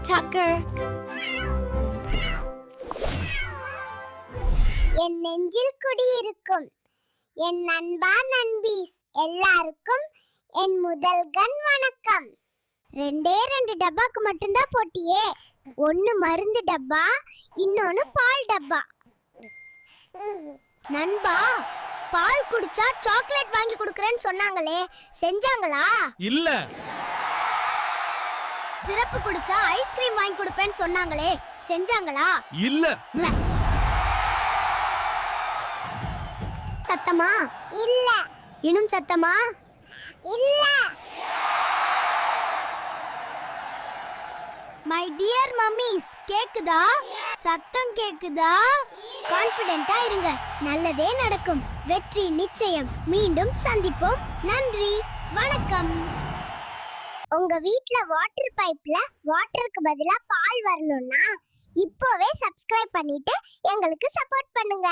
Tucker. என் நெஞ்சில் குடியிருக்கும் என் நண்பா நண்பீஸ் எல்லாருக்கும் என் முதல்கண் வணக்கம். 2 டப்பாக்கு மட்டும்தான் போட்டியே. ஒன்னு மருந்து டப்பா, இன்னொன்னு பால் டப்பா. நண்பா, பால் குடிச்சா சாக்லேட் வாங்கி கொடுக்கறேன்னு சொன்னாங்களே, செஞ்சாங்களா? இல்ல. சிரப்பு குடிச்சா ஐஸ்கிரீம் வாங்கி கொடுப்பேன்னு சொன்னாங்களே, செஞ்சாங்களா? இல்ல. சத்தமா? இல்ல. இன்னும் சத்தமா? இல்ல. மை டியர் மம்மிஸ், கேக்குதா? சத்தம் கேக்குதா? கான்ஃபிடென்ட்டா இருங்க, நல்லதே நடக்கும். வெற்றி நிச்சயம். மீண்டும் சந்திப்போம். நன்றி, வணக்கம். உங்க வீட்ல வாட்டர் பைப்ல வாட்டருக்கு பதிலா பால் வரணும்னா இப்போவே சப்ஸ்கிரைப் பண்ணிட்டு எங்களுக்கு சப்போர்ட் பண்ணுங்க.